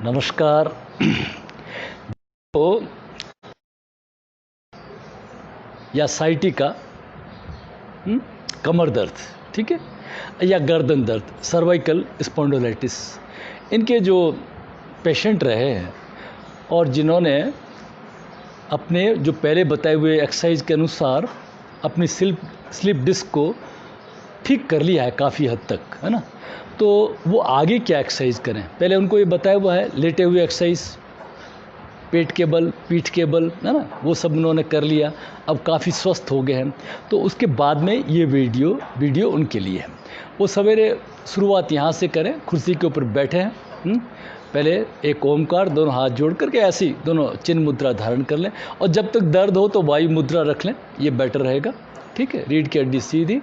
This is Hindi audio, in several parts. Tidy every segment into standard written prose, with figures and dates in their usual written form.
नमस्कार। तो या साइटिका, कमर दर्द, ठीक है, या गर्दन दर्द, सर्वाइकल स्पॉन्डिलोलाइटिस, इनके जो पेशेंट रहे हैं और जिन्होंने अपने जो पहले बताए हुए एक्सरसाइज के अनुसार अपनी स्लिप डिस्क को ठीक कर लिया है काफ़ी हद तक, है ना, तो वो आगे क्या एक्सरसाइज करें। पहले उनको ये बताया हुआ है लेटे हुए एक्सरसाइज, पेट के बल, पीठ के बल, है ना, वो सब उन्होंने कर लिया, अब काफ़ी स्वस्थ हो गए हैं। तो उसके बाद में ये वीडियो उनके लिए है। वो सवेरे शुरुआत यहाँ से करें, कुर्सी के ऊपर बैठे हैं, पहले एक ओमकार, दोनों हाथ जोड़ करके ऐसी दोनों चिन्ह मुद्रा धारण कर लें, और जब तक दर्द हो तो वायु मुद्रा रख लें, ये बेटर रहेगा, ठीक है। रीढ़ की हड्डी सीधी,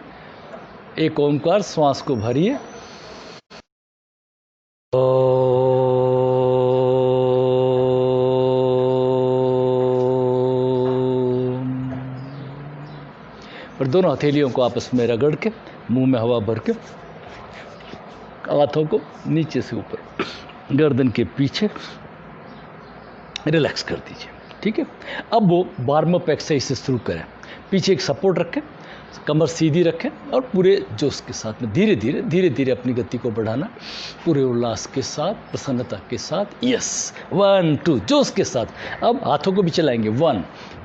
एक ओमकार, श्वास को भरिए, और दोनों हथेलियों को आपस में रगड़ के मुंह में हवा भर के हाथों को नीचे से ऊपर गर्दन के पीछे रिलैक्स कर दीजिए, ठीक है। अब वो वार्म अप एक्सरसाइज से शुरू करें। पीछे एक सपोर्ट रखें, कमर सीधी रखें और पूरे जोश के साथ में धीरे धीरे अपनी गति को बढ़ाना, पूरे उल्लास के साथ, प्रसन्नता के साथ। यस, 1 2, जोश के साथ। अब हाथों को भी चलाएंगे, 1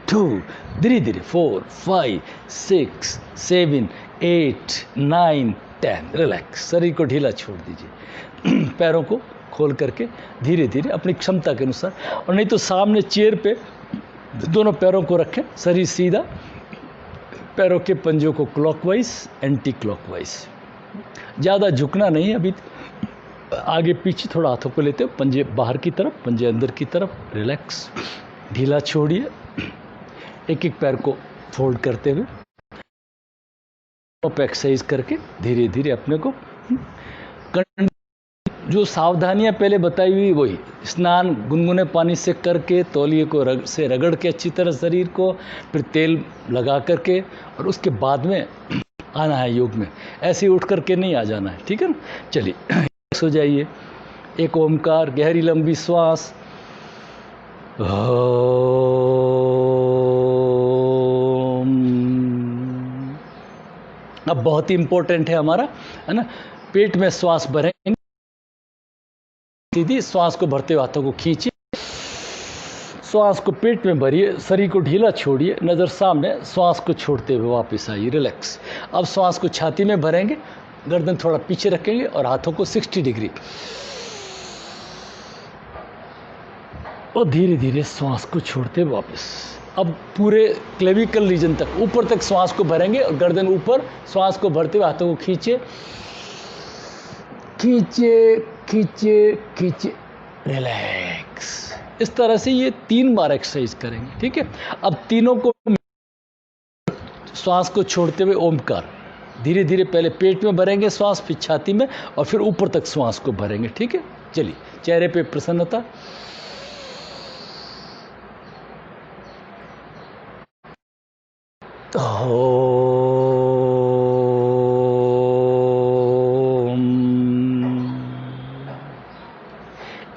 2, धीरे 4 5 6 7 8 9 10। रिलैक्स, शरीर को ढीला छोड़ दीजिए, पैरों को खोल करके धीरे अपनी क्षमता के अनुसार, और नहीं तो सामने चेयर पे दोनों पैरों को रखें, शरीर सीधा, पैरों के पंजों को क्लॉकवाइज, एंटी क्लॉकवाइज, ज़्यादा झुकना नहीं, अभी आगे पीछे थोड़ा हाथों को लेते हो, पंजे बाहर की तरफ, पंजे अंदर की तरफ। रिलैक्स, ढीला छोड़िए, एक पैर को फोल्ड करते हुए एक्सरसाइज करके धीरे अपने को जो सावधानियां पहले बताई हुई वही, स्नान गुनगुने पानी से करके, तौलिए को से रगड़ के अच्छी तरह शरीर को, फिर तेल लगा करके, और उसके बाद में आना है योग में। ऐसे ही उठ करके नहीं आ जाना है, ठीक है ना। चलिए सो जाइए, एक ओमकार, गहरी लंबी श्वास, अब बहुत ही इंपॉर्टेंट है हमारा, है ना, पेट में श्वास भरेंगे, सीधी श्वास को भरते हुए हाथों को खींचिए, श्वास को पेट में भरिए, शरीर को ढीला छोड़िए, नज़र सामने, श्वास को छोड़ते हुए वापस आइए, रिलैक्स। अब श्वास को छाती में भरेंगे, गर्दन थोड़ा पीछे रखेंगे और हाथों को 60 डिग्री, और धीरे श्वास को छोड़ते वापस। अब पूरे क्लेविकल रीजन तक, ऊपर तक श्वास को भरेंगे और गर्दन ऊपर, श्वास को भरते हुए हाथों को खींचे, रिलैक्स। इस तरह से ये 3 बार एक्सरसाइज करेंगे, ठीक है। अब तीनों को श्वास को छोड़ते हुए ओमकार, धीरे पहले पेट में भरेंगे श्वास, फिर छाती में, और फिर ऊपर तक श्वास को भरेंगे, ठीक है। चलिए, चेहरे पे प्रसन्नता,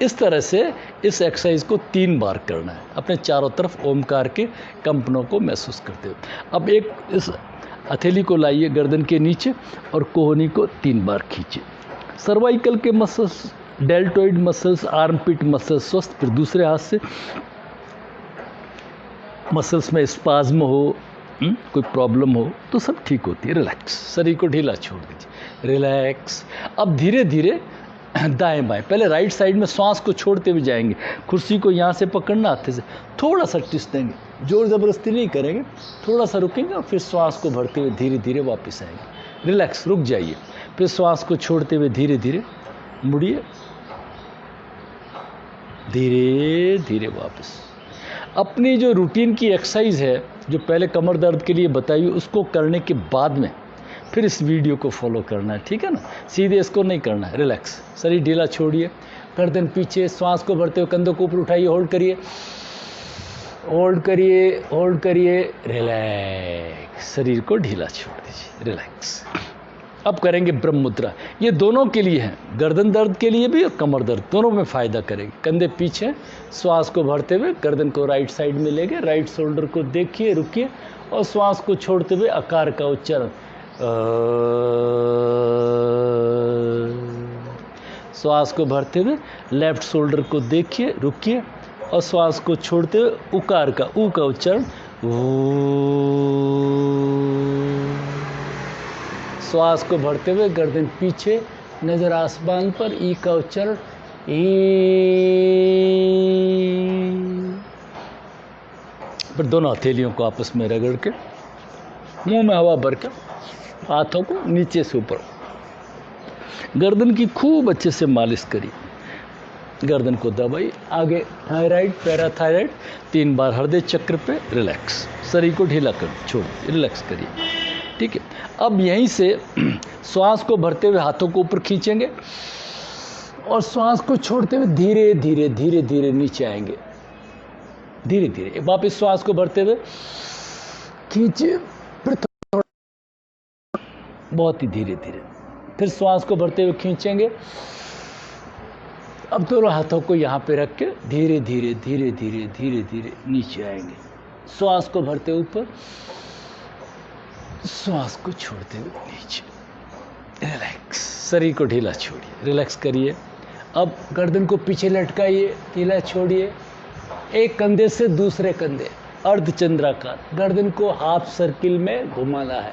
इस तरह से इस एक्सरसाइज को 3 बार करना है, अपने चारों तरफ ओमकार के कंपनों को महसूस करते हुए। अब एक इस हथेली को लाइए गर्दन के नीचे और कोहनी को 3 बार खींचिए। सर्वाइकल के muscles, deltoid muscles, armpit muscles स्वस्थ। फिर दूसरे हाथ से मसल्स में स्पाज्म हो, कोई प्रॉब्लम हो तो सब ठीक होती है। रिलैक्स, शरीर को ढीला छोड़ दीजिए, रिलैक्स। अब धीरे दाएं बाएं, पहले राइट साइड में श्वास को छोड़ते हुए जाएंगे, कुर्सी को यहाँ से पकड़ना, हाथ से थोड़ा सा ट्विस्ट देंगे, जोर ज़बरदस्ती नहीं करेंगे, थोड़ा सा रुकेंगे और फिर श्वास को भरते हुए धीरे वापस आएंगे। रिलैक्स, रुक जाइए, फिर श्वास को छोड़ते हुए धीरे मुड़िए, धीरे वापस। अपनी जो रूटीन की एक्सरसाइज है, जो पहले कमर दर्द के लिए बताई हुई, उसको करने के बाद में फिर इस वीडियो को फॉलो करना है, ठीक है ना। सीधे इसको नहीं करना है। रिलैक्स, शरीर ढीला छोड़िए, गर्दन पीछे, श्वास को भरते हुए कंधों को ऊपर उठाइए, होल्ड करिए, रिलैक्स, शरीर को ढीला छोड़ दीजिए, रिलैक्स। अब करेंगे ब्रह्म मुद्रा। ये दोनों के लिए है, गर्दन दर्द के लिए भी और कमर दर्द, दोनों में फ़ायदा करेगी। कंधे पीछे, श्वास को भरते हुए गर्दन को राइट साइड में लेंगे, राइट शोल्डर को देखिए, रुकिए और श्वास को छोड़ते हुए आकार का उच्चारण। श्वास को भरते हुए लेफ्ट शोल्डर को देखिए, रुकिए और श्वास को छोड़ते हुए उकार का, ऊ का उच्चारण। श्वास को भरते हुए गर्दन पीछे, नजर आसमान पर, ई का उच्चारण। फिर दोनों हथेलियों को आपस में रगड़ के, मुंह में हवा भर के, हाथों को नीचे से ऊपर, गर्दन की खूब अच्छे से मालिश करिए, गर्दन को दबाइए। आगे थायराइड, पैराथायराइड 3 बार हृदय चक्र पे रिलैक्स, शरीर को ढीला कर छोड़, रिलैक्स करिए, ठीक है। अब यहीं से श्वास को भरते हुए हाथों को ऊपर खींचेंगे और श्वास को छोड़ते हुए धीरे धीरे धीरे धीरे नीचे आएंगे, धीरे धीरे। वापस श्वास को भरते हुए खींचिए, फिर बहुत ही धीरे धीरे, फिर श्वास को भरते हुए खींचेंगे। अब दोनों हाथों को यहाँ पे रख के धीरे धीरे धीरे धीरे धीरे धीरे नीचे आएंगे, श्वास को भरते ऊपर, श्वास को छोड़ते हुए नीचे, रिलैक्स। शरीर को ढीला छोड़िए, रिलैक्स करिए। अब गर्दन को पीछे लटकाइए, ढीला छोड़िए। एक कंधे से दूसरे कंधे, अर्धचंद्राकार, गर्दन को हाफ सर्किल में घुमाना है,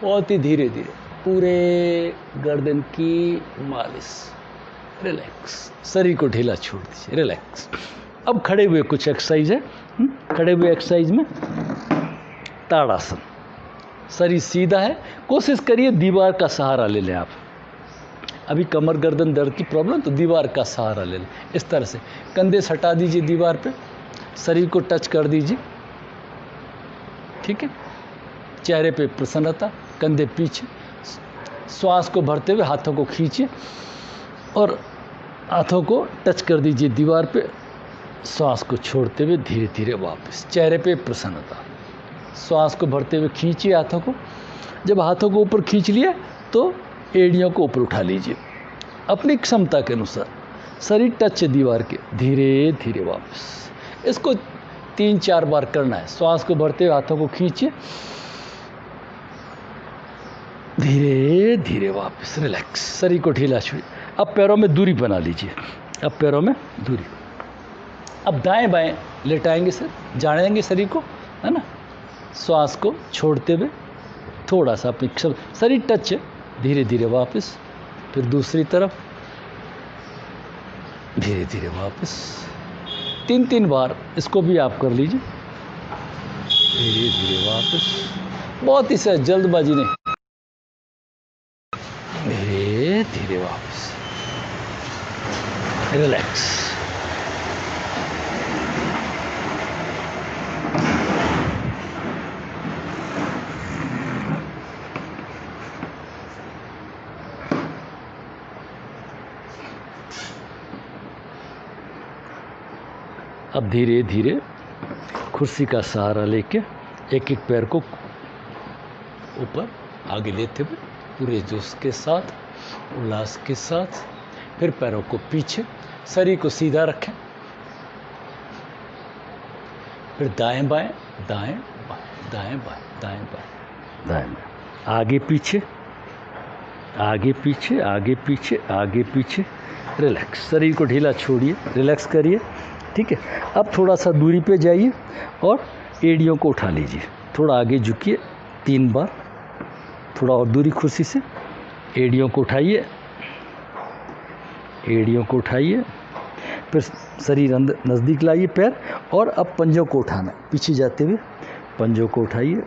बहुत ही धीरे धीरे, पूरे गर्दन की मालिश, रिलैक्स। शरीर को ढीला छोड़ दीजिए, रिलैक्स। अब खड़े हुए कुछ एक्सरसाइज है। खड़े हुए एक्सरसाइज में ताड़ासन, शरीर सीधा है, कोशिश करिए दीवार का सहारा ले लें आप। अभी कमर गर्दन दर्द की प्रॉब्लम, तो दीवार का सहारा ले लें इस तरह से। कंधे सटा दीजिए दीवार पे, शरीर को टच कर दीजिए, ठीक है। चेहरे पे प्रसन्नता, कंधे पीछे, श्वास को भरते हुए हाथों को खींचिए और हाथों को टच कर दीजिए दीवार पे, श्वास को छोड़ते हुए धीरे धीरे वापस, चेहरे पे प्रसन्नता। श्वास को भरते हुए खींचिए हाथों को। जब हाथों को ऊपर खींच लिया तो एड़ियों को ऊपर उठा लीजिए अपनी क्षमता के अनुसार, शरीर टच है दीवार के, धीरे धीरे वापस। इसको 3-4 बार करना है। श्वास को भरते हुए हाथों को खींचिए, धीरे धीरे वापस, रिलैक्स। शरीर को ढीला छोड़िए। अब पैरों में दूरी बना लीजिए, अब पैरों में दूरी। अब दाएं बाएं लेटाएंगे सर, जानेंगे शरीर को, है ना। श्वास को छोड़ते हुए थोड़ा सा अपनी शरीर टच है, धीरे धीरे वापस। फिर दूसरी तरफ धीरे धीरे वापस। 3-3 बार इसको भी आप कर लीजिए, धीरे धीरे वापस। बहुत ही सहज, जल्दबाजी नहीं, धीरे धीरे वापस, रिलैक्स। अब धीरे धीरे कुर्सी का सहारा लेके एक एक पैर को ऊपर आगे लेते हुए पूरे जोश के साथ, उल्लास के साथ, फिर पैरों को पीछे, शरीर को सीधा रखें। फिर दाएं बाएं, दाएं बाएं, दाएं बाएं, दाएं बाएं, दाएं बाएं, आगे पीछे, आगे पीछे, आगे पीछे, आगे पीछे, रिलैक्स। शरीर को ढीला छोड़िए, रिलैक्स करिए, ठीक है। अब थोड़ा सा दूरी पे जाइए और एड़ियों को उठा लीजिए, थोड़ा आगे झुकिए 3 बार, थोड़ा और दूरी कुर्सी से, एड़ियों को उठाइए, एड़ियों को उठाइए, फिर शरीर अंदर नज़दीक लाइए पैर, और अब पंजों को उठाना, पीछे जाते हुए पंजों को उठाइए,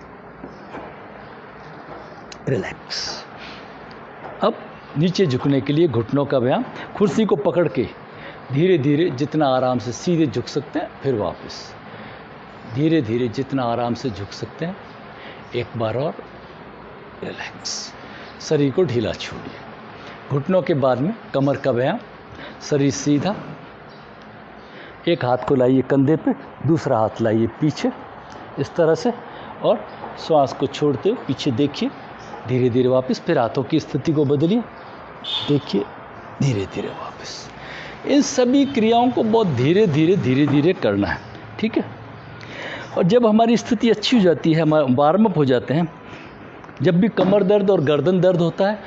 रिलैक्स। अब नीचे झुकने के लिए घुटनों का व्यायाम, कुर्सी को पकड़ के धीरे धीरे जितना आराम से सीधे झुक सकते हैं, फिर वापस धीरे धीरे जितना आराम से झुक सकते हैं, एक बार और, रिलैक्स। शरीर को ढीला छोड़िए। घुटनों के बाद में कमर का व्यायाम, शरीर सीधा, एक हाथ को लाइए कंधे पे, दूसरा हाथ लाइए पीछे इस तरह से, और श्वास को छोड़ते हुए पीछे देखिए, धीरे धीरे वापस, फिर हाथों की स्थिति को बदलिए, देखिए धीरे धीरे वापस। इन सभी क्रियाओं को बहुत धीरे धीरे करना है, ठीक है। और जब हमारी स्थिति अच्छी हो जाती है, हम वार्म अप हो जाते हैं, जब भी कमर दर्द और गर्दन दर्द होता है,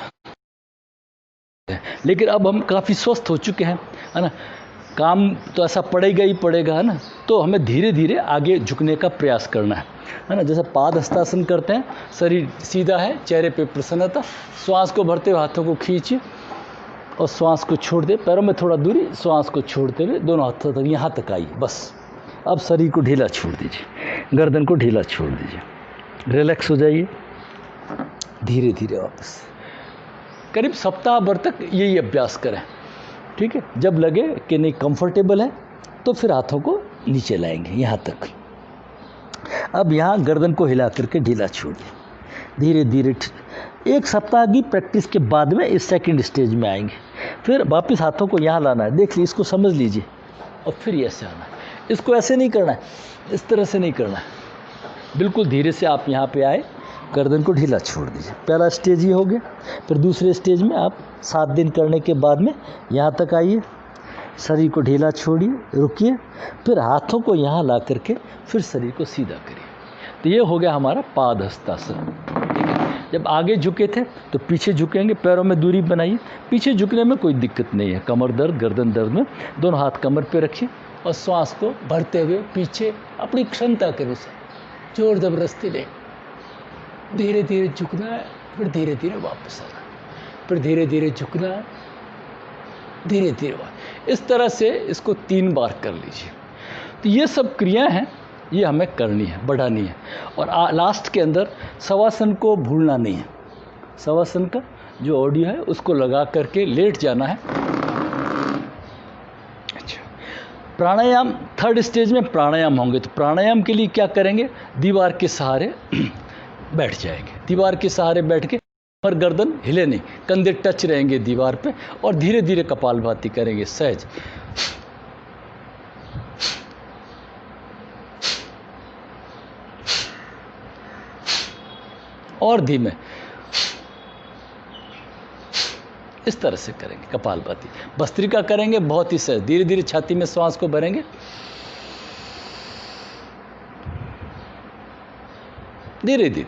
लेकिन अब हम काफ़ी स्वस्थ हो चुके हैं, है ना, काम तो ऐसा पड़ेगा ही पड़ेगा, है ना, तो हमें धीरे धीरे आगे झुकने का प्रयास करना है ना। जैसे पाद हस्तासन करते हैं, शरीर सीधा है, चेहरे पे प्रसन्नता, श्वास को भरते हुए हाथों को खींचिए और श्वास को छोड़ दे, पैरों में थोड़ा दूरी, श्वास को छोड़ते हुए दोनों हाथों तक यहाँ तक आइए, बस। अब शरीर को ढीला छोड़ दीजिए, गर्दन को ढीला छोड़ दीजिए, रिलैक्स हो जाइए, धीरे धीरे वापस। करीब सप्ताह भर तक यही अभ्यास करें, ठीक है। जब लगे कि नहीं कंफर्टेबल है तो फिर हाथों को नीचे लाएंगे यहाँ तक। अब यहाँ गर्दन को हिला करके ढीला छोड़िए, धीरे धीरे। एक सप्ताह की प्रैक्टिस के बाद में इस सेकंड स्टेज में आएंगे। फिर वापस हाथों को यहाँ लाना है, देख लीजिए, इसको समझ लीजिए, और फिर ऐसे आना है। इसको ऐसे नहीं करना है, इस तरह से नहीं करना है, बिल्कुल धीरे से आप यहाँ पे आए, गर्दन को ढीला छोड़ दीजिए। पहला स्टेज ये हो गया। फिर दूसरे स्टेज में आप 7 दिन करने के बाद में यहाँ तक आइए, शरीर को ढीला छोड़िए, रुकिए, फिर हाथों को यहाँ ला करके फिर शरीर को सीधा करिए। तो ये हो गया हमारा पाद हस्तासन, ठीक है। जब आगे झुके थे तो पीछे झुकेंगे, पैरों में दूरी बनाइए। पीछे झुकने में कोई दिक्कत नहीं है, कमर दर्द गर्दन दर्द में दोनों हाथ कमर पे रखिए और श्वास को भरते हुए पीछे अपनी क्षमता के अनुसार, जोर जबरदस्ती नहीं, धीरे धीरे झुकना है, फिर धीरे धीरे वापस आना, फिर धीरे धीरे झुकना है, धीरे धीरे वापस। इस तरह से इसको 3 बार कर लीजिए। तो ये सब क्रियाएं हैं, ये हमें करनी है, बढ़ानी है। और लास्ट के अंदर शवासन को भूलना नहीं है। शवासन का जो ऑडियो है उसको लगा करके लेट जाना है। अच्छा, प्राणायाम 3rd स्टेज में प्राणायाम होंगे। तो प्राणायाम के लिए क्या करेंगे, दीवार के सहारे बैठ जाएंगे, दीवार के सहारे बैठ के, और गर्दन हिले नहीं, कंधे टच रहेंगे दीवार पे, और धीरे धीरे कपालभाति करेंगे, सहज। और धीमे, इस तरह से करेंगे कपालभाति। भस्त्रिका करेंगे बहुत ही सहज, धीरे धीरे छाती में श्वास को भरेंगे, धीरे धीरे,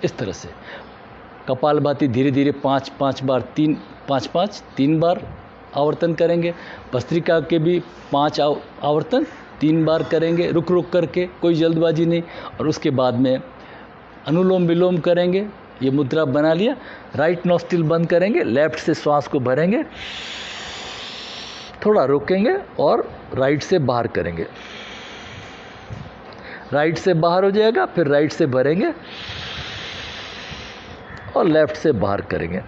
इस तरह से कपालभाति धीरे धीरे 5 बार 3 बार आवर्तन करेंगे। भस्त्रिका के भी 5 आवर्तन 3 बार करेंगे, रुक रुक करके, कोई जल्दबाजी नहीं। और उसके बाद में अनुलोम विलोम करेंगे। ये मुद्रा बना लिया, राइट नोस्ट्रिल बंद करेंगे, लेफ्ट से श्वास को भरेंगे, थोड़ा रोकेंगे और राइट से बाहर करेंगे। राइट से बाहर हो जाएगा, फिर राइट से भरेंगे और लेफ्ट से बाहर करेंगे।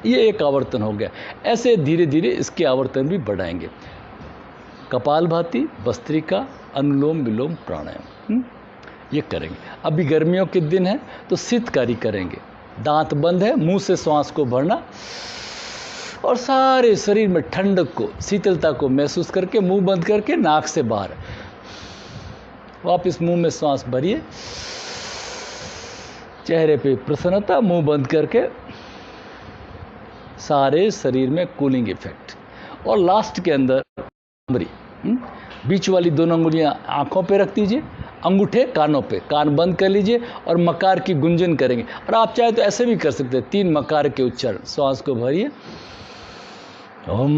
ये एक आवर्तन हो गया। ऐसे धीरे धीरे इसके आवर्तन भी बढ़ाएंगे। कपालभाति, भस्त्रिका, अनुलोम विलोम, प्राणायाम, ये करेंगे। अभी गर्मियों के दिन है तो शीतकारी करेंगे। दांत बंद है, मुंह से श्वास को भरना और सारे शरीर में ठंडक को, शीतलता को महसूस करके मुंह बंद करके नाक से बाहर वापस मुंह में श्वास भरिए, चेहरे पे प्रसन्नता, मुंह बंद करके, सारे शरीर में कूलिंग इफेक्ट। और लास्ट के अंदर बीच वाली दोनों अंगुलियां आंखों पे रख दीजिए, अंगूठे कानों पे, कान बंद कर लीजिए और मकार की गुंजन करेंगे। और आप चाहे तो ऐसे भी कर सकते हैं, 3 मकार के उच्चारण। श्वास को भरिए, ओम,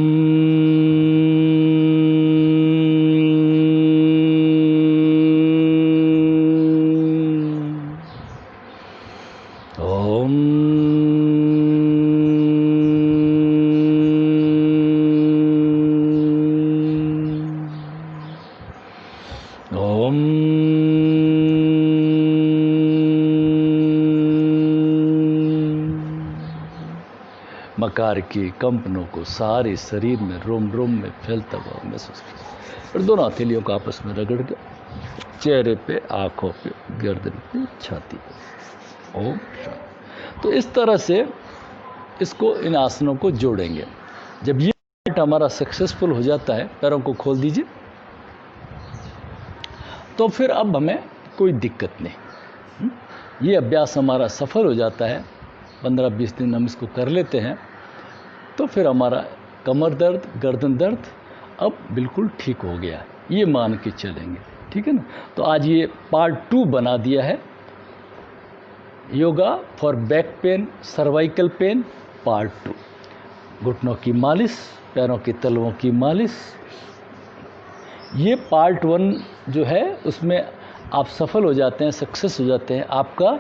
मकार की कंपनों को सारे शरीर में, रोम रोम में फैलता हुआ महसूस कीजिए। और दोनों हथेलियों को आपस में रगड़ के चेहरे पे, आंखों पे, गर्दन पे, छाती पे। ओम शांति। तो इस तरह से इसको, इन आसनों को जोड़ेंगे। जब ये हमारा सक्सेसफुल हो जाता है, पैरों को खोल दीजिए तो फिर अब हमें कोई दिक्कत नहीं। ये अभ्यास हमारा सफल हो जाता है, 15-20 दिन हम इसको कर लेते हैं, तो फिर हमारा कमर दर्द, गर्दन दर्द अब बिल्कुल ठीक हो गया है, ये मान के चलेंगे। ठीक है ना। तो आज ये पार्ट 2 बना दिया है, yoga for back pain, cervical pain part 2। घुटनों की मालिश, पैरों के तलवों की मालिश। ये पार्ट 1 जो है उसमें आप सफल हो जाते हैं, सक्सेस हो जाते हैं, आपका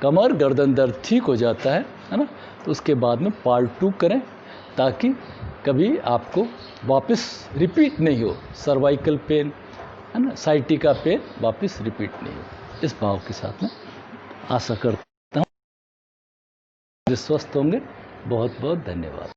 कमर गर्दन दर्द ठीक हो जाता है ना। तो उसके बाद में पार्ट 2 करें ताकि कभी आपको वापस रिपीट नहीं हो, सर्वाइकल पेन है ना, साइटिका पेन वापस रिपीट नहीं हो। इस भाव के साथ में आशा करता हूँ स्वस्थ होंगे। बहुत बहुत धन्यवाद।